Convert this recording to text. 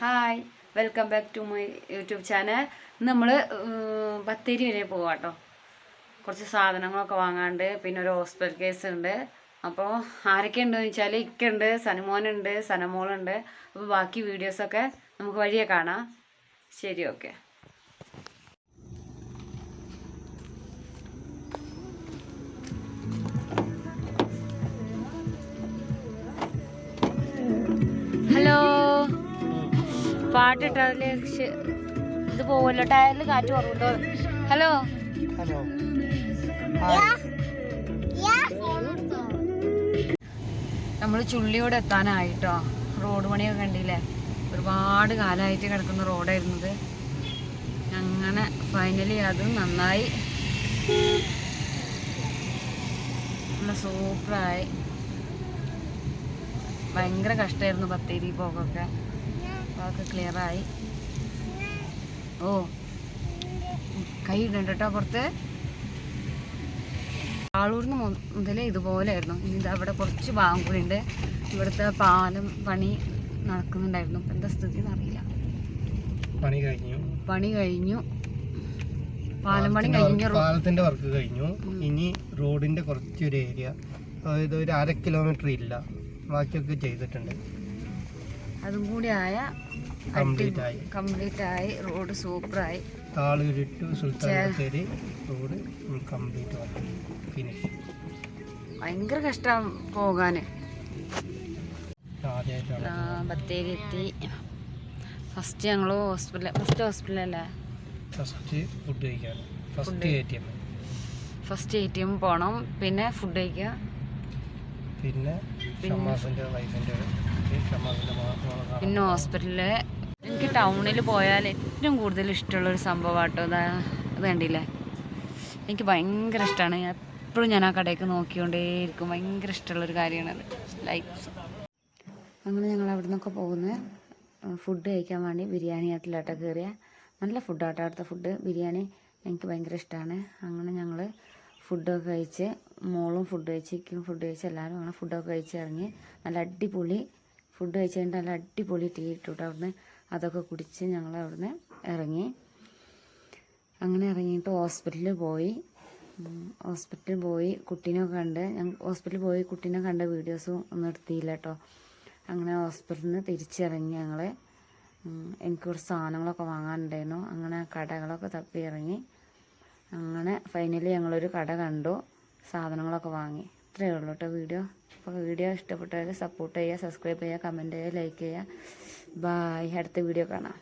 Hi, welcome back to my YouTube channel. നമ്മൾ ബത്തേരി വരെ പോവാം കേട്ടോ. കുറച്ച് സാധനങ്ങളൊക്കെ വാങ്ങാണ്ട്, പിന്നെ ഒരു ഹോസ്പിറ്റൽ കേസ് ഉണ്ട്. അപ്പോൾ ആരൊക്കെ ഉണ്ടെന്ന് വെച്ചാൽ ഇക്കുണ്ട്, സനുമോനുണ്ട്, സനമോളുണ്ട്. അപ്പോൾ ബാക്കി വീഡിയോസൊക്കെ നമുക്ക് വഴിയെ കാണാം. ശരി, ഓക്കെ. ഹലോ, പാട്ടിട്ടതിൽ ഇത് പോവല്ലോ, ടയറിൽ കാറ്റ് കുറവുണ്ടോ? ഹലോ ഹലോ, നമ്മൾ ചുള്ളിയോട് എത്താനായിട്ടോ. റോഡ് പണിയൊക്കെ കണ്ടില്ലേ, ഒരുപാട് കാലമായിട്ട് കിടക്കുന്ന റോഡായിരുന്നത്. അങ്ങനെ ഫൈനലി അത് നന്നായി, നല്ല സൂപ്പറായി. ഭയങ്കര കഷ്ടമായിരുന്നു ബത്തേരി പോകൊക്കെ. അതൊക്കെ ക്ലിയറായി. ഓ, കൈ ഇടണ്ട കേട്ടോ പുറത്ത്. ആളൂർന്ന് മുതലേ ഇതുപോലെയായിരുന്നു. ഇനി ഇത് അവിടെ കുറച്ച് ഭാഗം കൂടി ഉണ്ട്. ഇവിടുത്തെ പാലം പണി നടക്കുന്നുണ്ടായിരുന്നു. ഇപ്പം എന്താ സ്ഥിതി എന്നറിയില്ല. പണി കഴിഞ്ഞു, പാലം പണി കഴിഞ്ഞു, പാലത്തിന്റെ വർക്ക് കഴിഞ്ഞു. ഇനി റോഡിന്റെ കുറച്ചൊരു ഏരിയ, അതായത് ഒരു 1/2 കിലോമീറ്റർ ഇല്ല, ബാക്കിയൊക്കെ ചെയ്തിട്ടുണ്ട്. അതും കൂടി ആയ കംപ്ലീറ്റ് ആയി. റോഡ് സൂപ്പറായി. Thalur to Sultan Bathery road complete ആയി, ഫിനിഷ്. ഭയങ്കര കഷ്ടം പോകാന്. ആദ്യമായിട്ടാണ് ബത്തേരി എത്തി. ഫസ്റ്റ് ഞങ്ങൾ ഹോസ്പിറ്റലല്ലേ, ഫസ്റ്റ് ഫുഡ് കഴിക്കാൻ, ഫസ്റ്റ് ATM പോകണം, പിന്നെ ഫുഡ് കഴിക്കുക, പിന്നെ പിന്നെ ഹോസ്പിറ്റലിൽ. എനിക്ക് ടൗണിൽ പോയാൽ ഏറ്റവും കൂടുതൽ ഇഷ്ടമുള്ളൊരു സംഭവം കേട്ടോ ഇത് കണ്ടില്ലേ. എനിക്ക് ഭയങ്കര ഇഷ്ടമാണ്. എപ്പോഴും ഞാൻ ആ കടയ്ക്ക് നോക്കിക്കൊണ്ടേയിരിക്കും. ഭയങ്കര ഇഷ്ടമുള്ളൊരു കാര്യമാണത്. ലൈക്സ്. അങ്ങനെ ഞങ്ങൾ അവിടെ നിന്നൊക്കെ പോകുന്നത് ഫുഡ് കഴിക്കാൻ വേണ്ടി ബിരിയാണി ആട്ടിലാട്ട കയറിയ. നല്ല ഫുഡാട്ടോ അവിടുത്തെ ഫുഡ്. ബിരിയാണി എനിക്ക് ഭയങ്കര ഇഷ്ടമാണ്. അങ്ങനെ ഞങ്ങൾ ഫുഡൊക്കെ കഴിച്ച്, മോളും ഫുഡ് കഴിച്ച്, ഇക്കും ഫുഡ് കഴിച്ച്, എല്ലാവരും അങ്ങനെ ഫുഡൊക്കെ കഴിച്ച് ഇറങ്ങി. നല്ല അടിപൊളി ഫുഡ് കഴിച്ച് കഴിഞ്ഞിട്ട് നല്ല അടിപൊളി ടീ ഇട്ടിട്ട് അവിടുന്ന് അതൊക്കെ കുടിച്ച് ഞങ്ങൾ അവിടുന്ന് ഇറങ്ങി. അങ്ങനെ ഇറങ്ങിയിട്ട് ഹോസ്പിറ്റലിൽ പോയി കുട്ടീനെ കണ്ട്. ഹോസ്പിറ്റലിൽ പോയി കുട്ടീനെ കണ്ട വീഡിയോസും ഒന്നും എടുത്തില്ല കേട്ടോ. അങ്ങനെ ഹോസ്പിറ്റലിൽ നിന്ന് തിരിച്ചിറങ്ങി ഞങ്ങൾ. എനിക്ക് കുറച്ച് സാധനങ്ങളൊക്കെ വാങ്ങാനുണ്ടായിരുന്നു. അങ്ങനെ കടകളൊക്കെ തപ്പി ഇറങ്ങി. അങ്ങനെ ഫൈനലി ഞങ്ങളൊരു കട കണ്ടു, സാധനങ്ങളൊക്കെ വാങ്ങി. ഇത്രയേ ഉള്ളൂ കേട്ടോ വീഡിയോ. അപ്പോൾ വീഡിയോ ഇഷ്ടപ്പെട്ടവർ സപ്പോർട്ട് ചെയ്യുക, സബ്സ്ക്രൈബ് ചെയ്യുക, കമൻറ്റ് ചെയ്യുക, ലൈക്ക് ചെയ്യുക. ബായ്. അടുത്ത വീഡിയോ കാണാം.